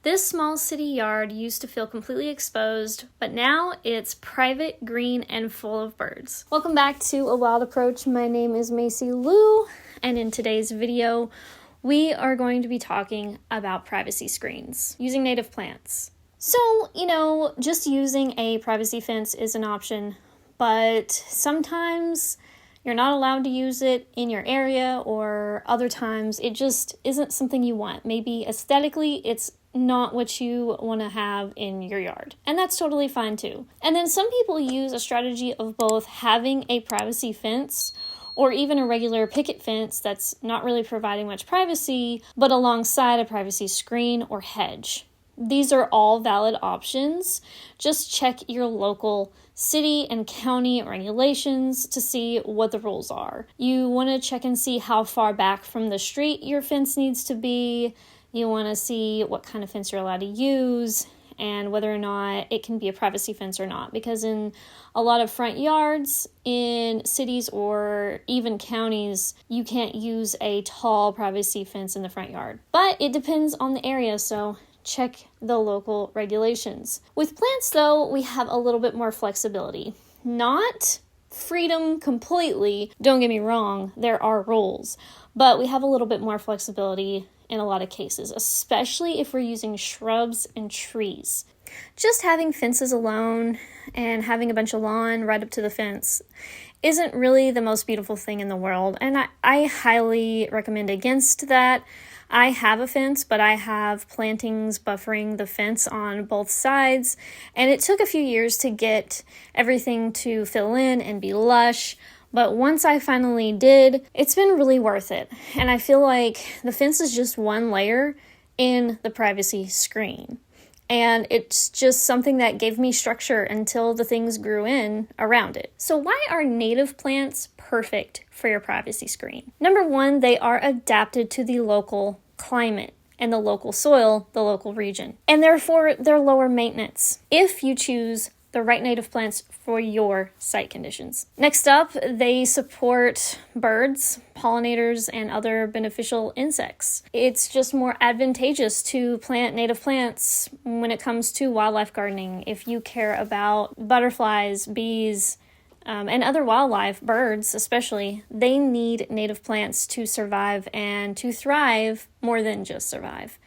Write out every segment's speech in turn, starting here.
This small city yard used to feel completely exposed, but now it's private, green, and full of birds. Welcome back to A Wild Approach. My name is Macy Lou, and in today's video, we are going to be talking about privacy screens using native plants. So, just using a privacy fence is an option, but sometimes you're not allowed to use it in your area, or other times it just isn't something you want. Maybe aesthetically, it's not what you want to have in your yard. And that's totally fine too. And then some people use a strategy of both having a privacy fence or even a regular picket fence that's not really providing much privacy, but alongside a privacy screen or hedge. These are all valid options. Just check your local city and county regulations to see what the rules are. You want to check and see how far back from the street your fence needs to be. You want to see what kind of fence you're allowed to use and whether or not it can be a privacy fence or not. Because in a lot of front yards in cities or even counties, you can't use a tall privacy fence in the front yard. But it depends on the area, so check the local regulations. With plants, though, we have a little bit more flexibility. Not freedom completely, don't get me wrong, there are rules, but we have a little bit more flexibility in a lot of cases, especially if we're using shrubs and trees. Just having fences alone and having a bunch of lawn right up to the fence isn't really the most beautiful thing in the world, and I highly recommend against that. I have a fence, but I have plantings buffering the fence on both sides, and it took a few years to get everything to fill in and be lush, but once I finally did, it's been really worth it. And I feel like the fence is just one layer in the privacy screen, and it's just something that gave me structure until the things grew in around it. So why are native plants perfect for your privacy screen? Number one, they are adapted to the local climate and the local soil, the local region, and therefore they're lower maintenance if you choose the right native plants for your site conditions. Next up, they support birds, pollinators, and other beneficial insects. It's just more advantageous to plant native plants when it comes to wildlife gardening. If you care about butterflies, bees, and other wildlife, birds especially, they need native plants to survive and to thrive more than just survive.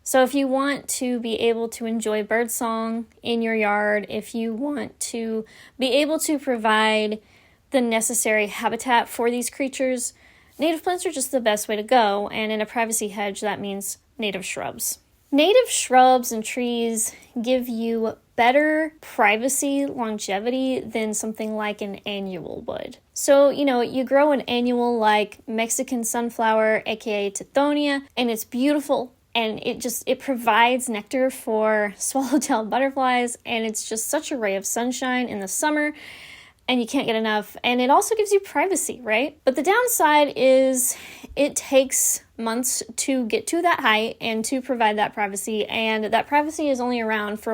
So if you want to be able to enjoy birdsong in your yard, if you want to be able to provide the necessary habitat for these creatures, native plants are just the best way to go. And in a privacy hedge, that means native shrubs. Native shrubs and trees give you better privacy longevity than something like an annual would. So, you grow an annual like Mexican sunflower, aka Tithonia, and it's beautiful. And it provides nectar for swallowtail butterflies, and it's just such a ray of sunshine in the summer, and you can't get enough. And it also gives you privacy, right? But the downside is it takes months to get to that height and to provide that privacy, and that privacy is only around for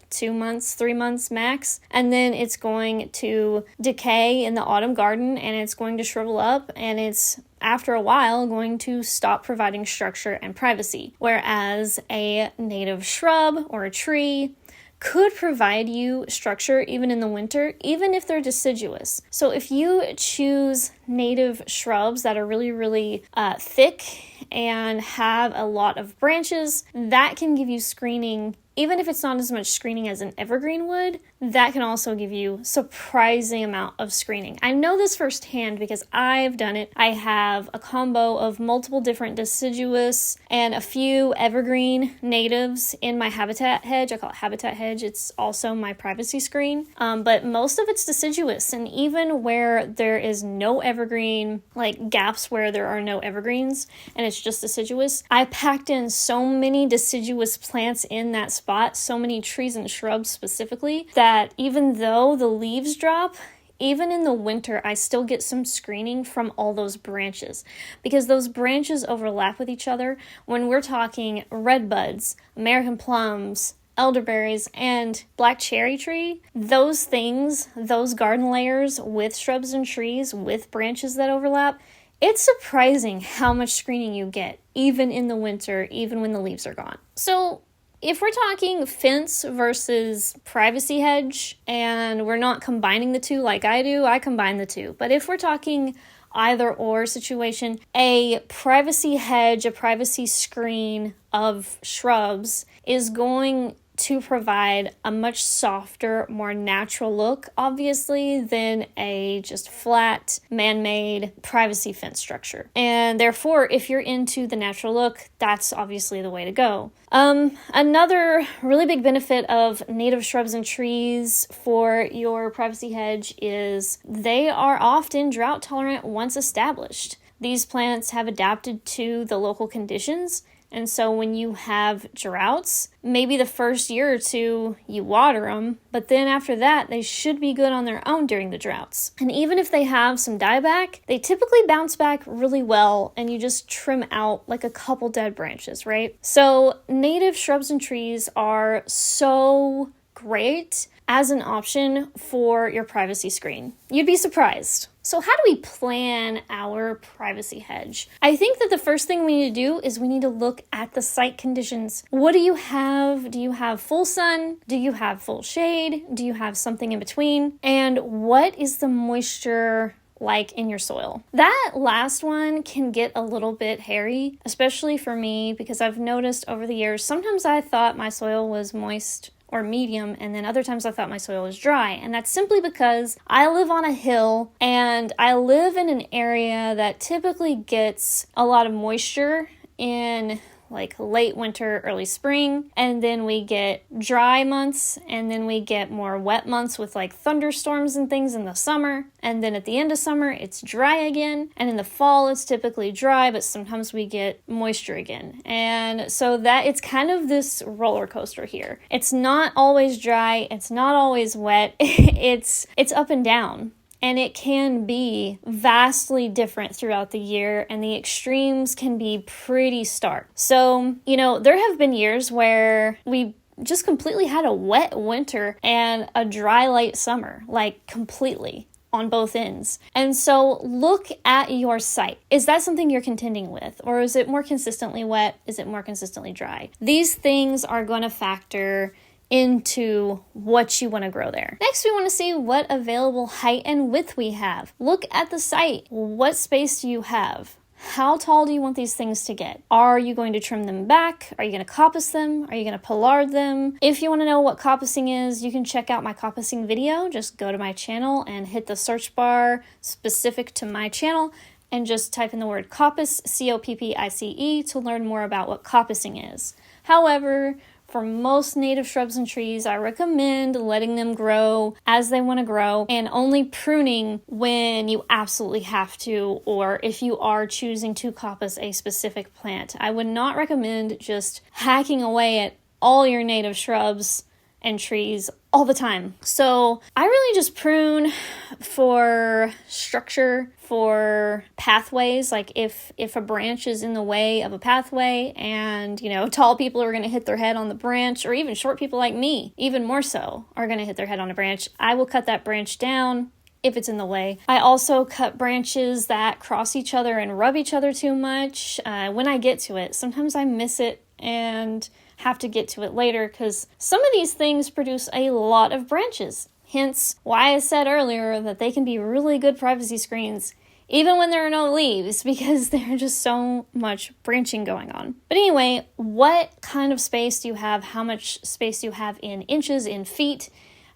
2 months, 3 months max, and then it's going to decay in the autumn garden, and it's going to shrivel up, and it's after a while going to stop providing structure and privacy. Whereas a native shrub or a tree could provide you structure even in the winter, even if they're deciduous. So if you choose native shrubs that are really, really thick and have a lot of branches, that can give you screening. Even if it's not as much screening as an evergreen would, that can also give you surprising amount of screening. I know this firsthand because I've done it. I have a combo of multiple different deciduous and a few evergreen natives in my habitat hedge. I call it habitat hedge. It's also my privacy screen. But most of it's deciduous, and even where there is no evergreen, like gaps where there are no evergreens and it's just deciduous, I packed in so many deciduous plants in that spot, so many trees and shrubs specifically, that even though the leaves drop, even in the winter, I still get some screening from all those branches, because those branches overlap with each other. When we're talking redbuds, American plums, elderberries, and black cherry tree, those things, those garden layers with shrubs and trees with branches that overlap, it's surprising how much screening you get, even in the winter, even when the leaves are gone. So If we're talking fence versus privacy hedge, and we're not combining the two like I do, I combine the two. But if we're talking either or situation, a privacy hedge, a privacy screen of shrubs is going to provide a much softer, more natural look, obviously, than a just flat, man-made privacy fence structure. And therefore, if you're into the natural look, that's obviously the way to go. Another really big benefit of native shrubs and trees for your privacy hedge is they are often drought tolerant once established. These plants have adapted to the local conditions. And so when you have droughts, maybe the first year or two you water them, but then after that, they should be good on their own during the droughts. And even if they have some dieback, they typically bounce back really well, and you just trim out like a couple dead branches, right? So native shrubs and trees are so great as an option for your privacy screen. You'd be surprised. So how do we plan our privacy hedge? I think that the first thing we need to do is we need to look at the site conditions. What do you have? Do you have full sun? Do you have full shade? Do you have something in between? And what is the moisture like in your soil? That last one can get a little bit hairy, especially for me, because I've noticed over the years, sometimes I thought my soil was moist or medium, and then other times I thought my soil was dry. And that's simply because I live on a hill and I live in an area that typically gets a lot of moisture in like late winter, early spring, and then we get dry months, and then we get more wet months with like thunderstorms and things in the summer, and then at the end of summer it's dry again, and in the fall it's typically dry, but sometimes we get moisture again. And so that it's kind of this roller coaster here. It's not always dry, it's not always wet, it's up and down. And it can be vastly different throughout the year, and the extremes can be pretty stark. So, there have been years where we just completely had a wet winter and a dry late summer, like completely on both ends. And so look at your site. Is that something you're contending with? Or is it more consistently wet? Is it more consistently dry? These things are going to factor into what you want to grow there. Next, we want to see what available height and width we have. Look at the site. What space do you have? How tall do you want these things to get? Are you going to trim them back? Are you going to coppice them? Are you going to pollard them? If you want to know what coppicing is, you can check out my coppicing video. Just go to my channel and hit the search bar specific to my channel and just type in the word coppice, C-O-P-P-I-C-E, to learn more about what coppicing is. However, for most native shrubs and trees, I recommend letting them grow as they want to grow and only pruning when you absolutely have to, or if you are choosing to coppice a specific plant. I would not recommend just hacking away at all your native shrubs and trees all the time. So I really just prune for structure, for pathways. Like if a branch is in the way of a pathway and, tall people are going to hit their head on the branch, or even short people like me, even more so, are going to hit their head on a branch, I will cut that branch down if it's in the way. I also cut branches that cross each other and rub each other too much. When I get to it, sometimes I miss it and have to get to it later because some of these things produce a lot of branches. Hence why I said earlier that they can be really good privacy screens even when there are no leaves, because there's just so much branching going on. But anyway, what kind of space do you have? How much space do you have in inches, in feet,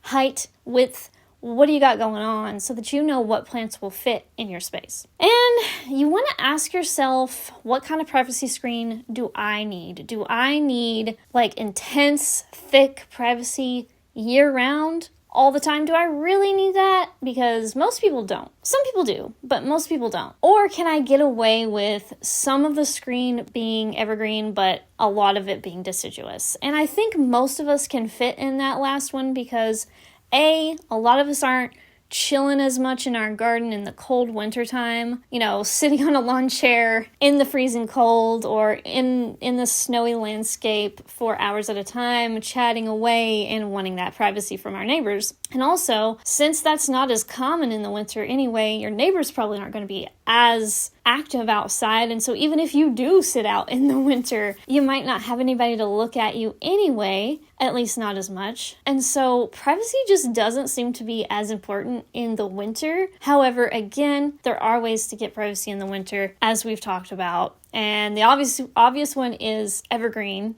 height, width? What do you got going on so that you know what plants will fit in your space? And you want to ask yourself, what kind of privacy screen do I need? Do I need like intense, thick privacy year-round? All the time? Do I really need that? Because most people don't. Some people do, but most people don't. Or can I get away with some of the screen being evergreen, but a lot of it being deciduous? And I think most of us can fit in that last one because a lot of us aren't chilling as much in our garden in the cold winter time, sitting on a lawn chair in the freezing cold or in the snowy landscape for hours at a time, chatting away and wanting that privacy from our neighbors. And also, since that's not as common in the winter anyway, your neighbors probably aren't going to be as active outside. And so even if you do sit out in the winter, you might not have anybody to look at you anyway, at least not as much. And so privacy just doesn't seem to be as important in the winter. However, again, there are ways to get privacy in the winter, as we've talked about. And the obvious one is evergreen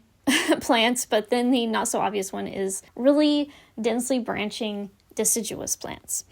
plants, but then the not so obvious one is really densely branching deciduous plants.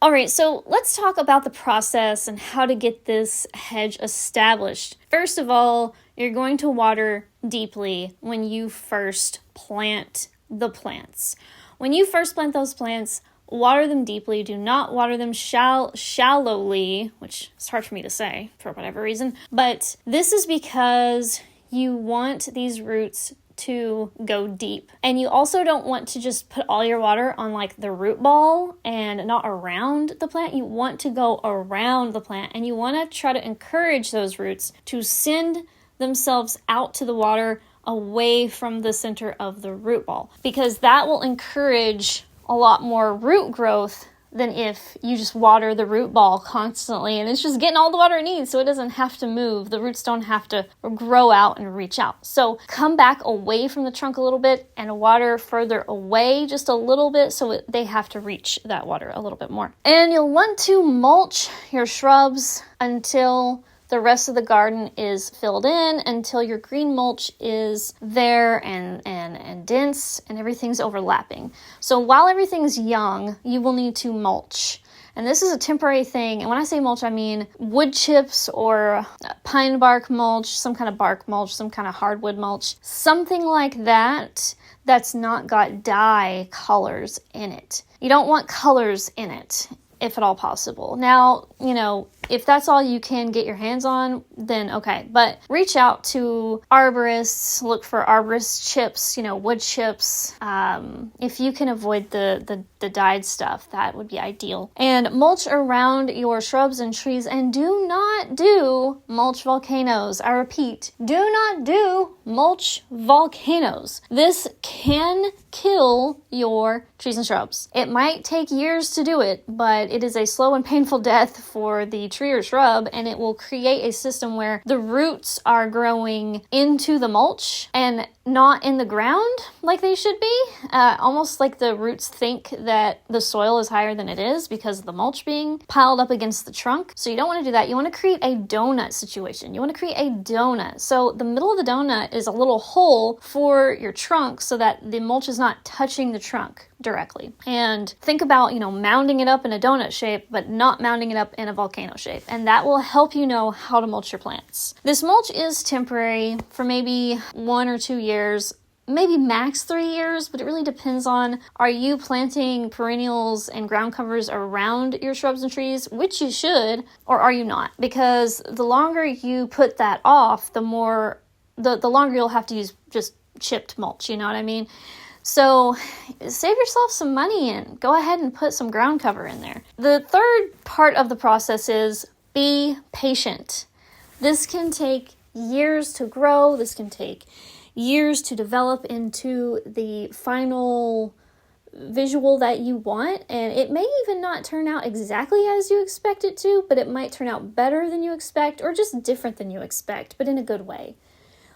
All right, so let's talk about the process and how to get this hedge established. First of all, you're going to water deeply when you first plant the plants. When you first plant those plants, water them deeply. Do not water them shallowly, which is hard for me to say for whatever reason. But this is because you want these roots to go deep. And you also don't want to just put all your water on like the root ball and not around the plant. You want to go around the plant, and you want to try to encourage those roots to send themselves out to the water away from the center of the root ball, because that will encourage a lot more root growth than if you just water the root ball constantly and it's just getting all the water it needs so it doesn't have to move. The roots don't have to grow out and reach out. So come back away from the trunk a little bit and water further away just a little bit so they have to reach that water a little bit more. And you'll want to mulch your shrubs until the rest of the garden is filled in, until your green mulch is there and dense and everything's overlapping. So while everything's young, you will need to mulch. And this is a temporary thing. And when I say mulch, I mean wood chips or pine bark mulch, some kind of bark mulch, some kind of hardwood mulch, something like that that's not got dye colors in it. You don't want colors in it, if at all possible. Now, if that's all you can get your hands on, then okay. But reach out to arborists, look for arborist chips, wood chips. If you can avoid the dyed stuff, that would be ideal. And mulch around your shrubs and trees, and do not do mulch volcanoes. I repeat, do not do mulch volcanoes. This can kill your trees and shrubs. It might take years to do it, but it is a slow and painful death for the tree or shrub, and it will create a system where the roots are growing into the mulch and not in the ground like they should be. Almost like the roots think that the soil is higher than it is because of the mulch being piled up against the trunk. So you don't want to do that. You want to create a donut situation. You want to create a donut. So the middle of the donut is a little hole for your trunk so that the mulch is not touching the trunk directly. And think about, mounding it up in a donut shape, but not mounding it up in a volcano shape. And that will help you know how to mulch your plants. This mulch is temporary for maybe 1 or 2 years, maybe max 3 years, but it really depends on, are you planting perennials and ground covers around your shrubs and trees, which you should, or are you not? Because the longer you put that off, the longer you'll have to use just chipped mulch, you know what I mean? So save yourself some money and go ahead and put some ground cover in there. The third part of the process is be patient. This can take years to grow. This can take years to develop into the final visual that you want. And it may even not turn out exactly as you expect it to, but it might turn out better than you expect or just different than you expect, but in a good way.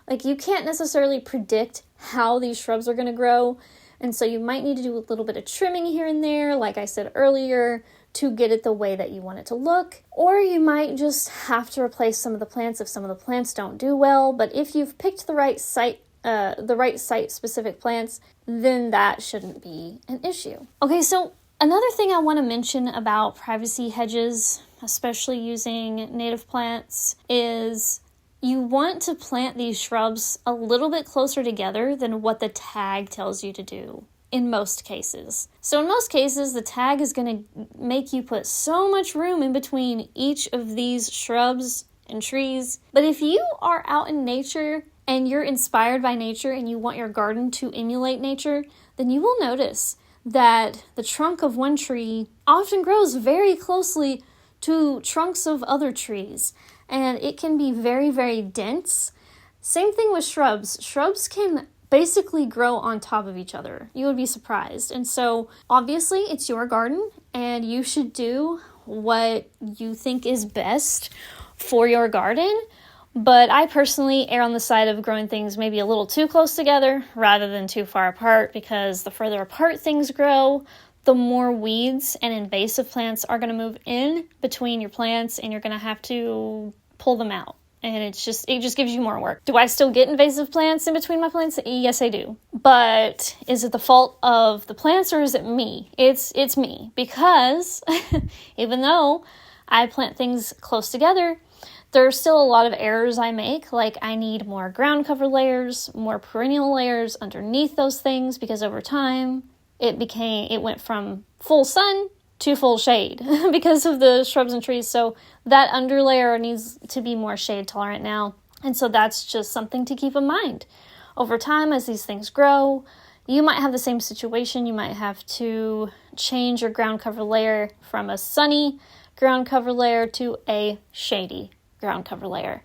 Like, you can't necessarily predict how these shrubs are going to grow, and so you might need to do a little bit of trimming here and there, like I said earlier, to get it the way that you want it to look. Or you might just have to replace some of the plants if some of the plants don't do well, but if you've picked the right site-specific plants, then that shouldn't be an issue. Okay, so another thing I want to mention about privacy hedges, especially using native plants, is you want to plant these shrubs a little bit closer together than what the tag tells you to do in most cases. So in most cases, the tag is going to make you put so much room in between each of these shrubs and trees. But if you are out in nature and you're inspired by nature and you want your garden to emulate nature, then you will notice that the trunk of one tree often grows very closely to trunks of other trees. And it can be very, very dense. Same thing with shrubs. Shrubs can basically grow on top of each other. You would be surprised. And so obviously it's your garden and you should do what you think is best for your garden. But I personally err on the side of growing things maybe a little too close together rather than too far apart, because the further apart things grow, the more weeds and invasive plants are going to move in between your plants, and you're going to have to pull them out. And it just gives you more work. Do I still get invasive plants in between my plants? Yes, I do. But is it the fault of the plants or is it me? It's me, because even though I plant things close together, there's still a lot of errors I make. Like, I need more ground cover layers, more perennial layers underneath those things, because over time it went from full sun to full shade because of the shrubs and trees. So that underlayer needs to be more shade tolerant now. And so that's just something to keep in mind. Over time, as these things grow, you might have the same situation. You might have to change your ground cover layer from a sunny ground cover layer to a shady ground cover layer.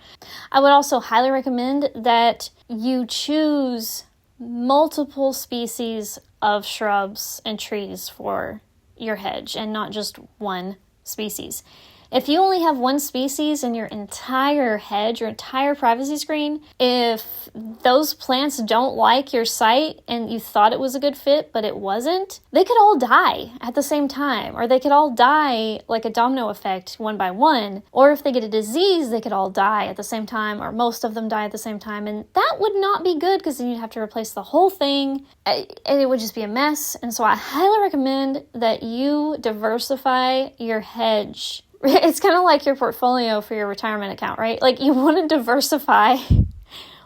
I would also highly recommend that you choose multiple species of shrubs and trees for your hedge and not just one species. If you only have one species in your entire hedge, your entire privacy screen, if those plants don't like your site and you thought it was a good fit, but it wasn't, they could all die at the same time, or they could all die like a domino effect one by one. Or if they get a disease, they could all die at the same time, or most of them die at the same time. And that would not be good, because then you'd have to replace the whole thing and it would just be a mess. And so I highly recommend that you diversify your hedge. It's kind of like your portfolio for your retirement account, right? Like, you want to diversify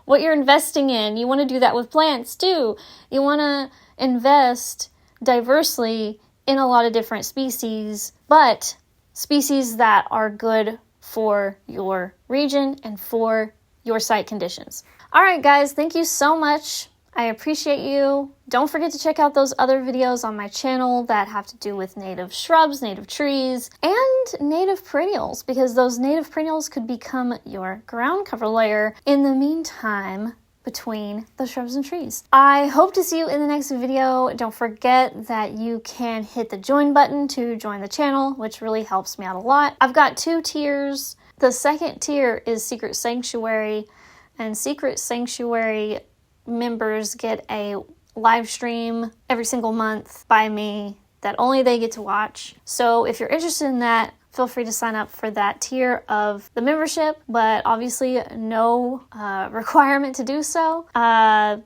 what you're investing in. You want to do that with plants too. You want to invest diversely in a lot of different species, but species that are good for your region and for your site conditions. All right, guys, thank you so much. I appreciate you. Don't forget to check out those other videos on my channel that have to do with native shrubs, native trees, and native perennials, because those native perennials could become your ground cover layer in the meantime between the shrubs and trees. I hope to see you in the next video. Don't forget that you can hit the join button to join the channel, which really helps me out a lot. I've got 2 tiers. The second tier is Secret Sanctuary, and Secret Sanctuary members get a live stream every single month by me that only they get to watch. So if you're interested in that, feel free to sign up for that tier of the membership, but obviously no requirement to do so.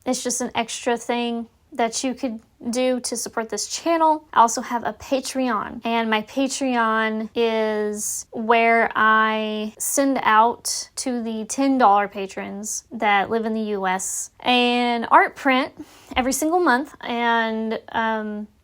It's just an extra thing that you could do to support this channel. I also have a Patreon, and my Patreon is where I send out to the $10 patrons that live in the US an art print every single month, and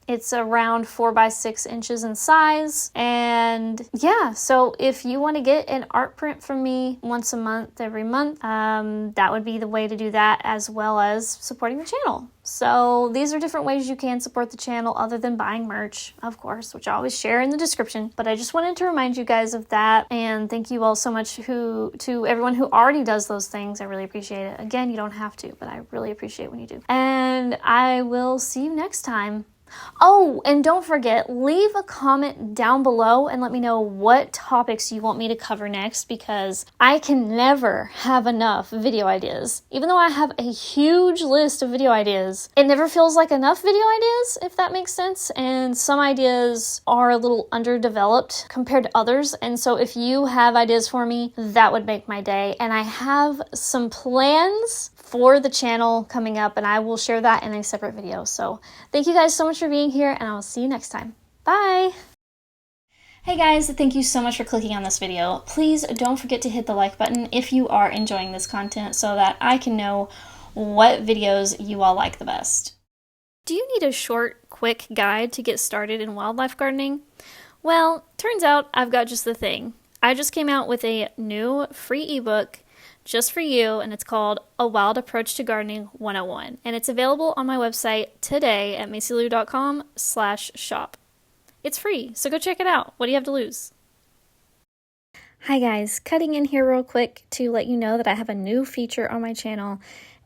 it's around 4 by 6 inches in size. And yeah, so if you want to get an art print from me once a month, every month, that would be the way to do that, as well as supporting the channel. So these are different ways you can support the channel other than buying merch, of course, which I always share in the description. But I just wanted to remind you guys of that, and thank you all so much to everyone who already does those things. I really appreciate it. Again, you don't have to, but I really appreciate when you do. And I will see you next time. Oh, and don't forget, leave a comment down below and let me know what topics you want me to cover next, because I can never have enough video ideas. Even though I have a huge list of video ideas, it never feels like enough video ideas, if that makes sense. And some ideas are a little underdeveloped compared to others. And so if you have ideas for me, that would make my day. And I have some plans for the channel coming up, and I will share that in a separate video. So thank you guys so much for being here, and I will see you next time. Bye! Hey guys, thank you so much for clicking on this video. Please don't forget to hit the like button if you are enjoying this content, so that I can know what videos you all like the best. Do you need a short, quick guide to get started in wildlife gardening? Well, turns out I've got just the thing. I just came out with a new free ebook just for you, and it's called A Wild Approach to Gardening 101, and it's available on my website today at macylou.com/shop. It's free, so go check it out. What do you have to lose? Hi guys, cutting in here real quick to let you know that I have a new feature on my channel,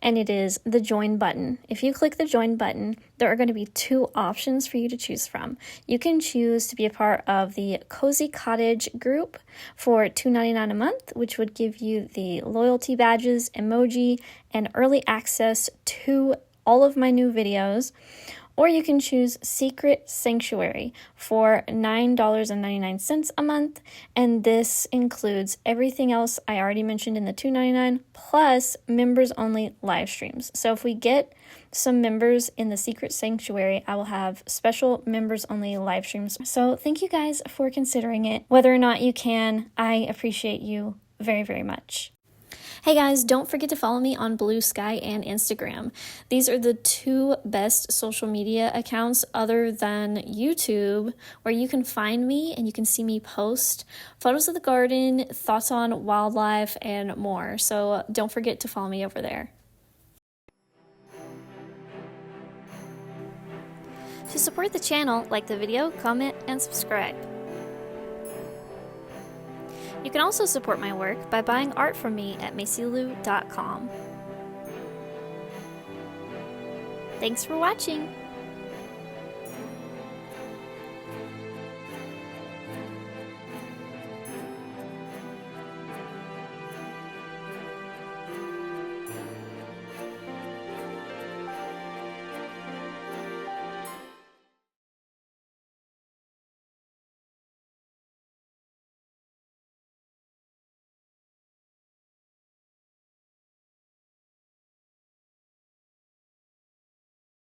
and it is the join button. If you click the join button, there are going to be two options for you to choose from. You can choose to be a part of the Cozy Cottage group for $2.99 a month, which would give you the loyalty badges, emoji, and early access to all of my new videos. Or you can choose Secret Sanctuary for $9.99 a month, and this includes everything else I already mentioned in the $2.99 plus members-only live streams. So if we get some members in the Secret Sanctuary, I will have special members-only live streams. So thank you guys for considering it. Whether or not you can, I appreciate you very, very much. Hey guys, don't forget to follow me on Blue Sky and Instagram. These are the two best social media accounts other than YouTube, where you can find me and you can see me post photos of the garden, thoughts on wildlife, and more. So don't forget to follow me over there. To support the channel, like the video, comment, and subscribe. You can also support my work by buying art from me at macylou.com. Thanks for watching!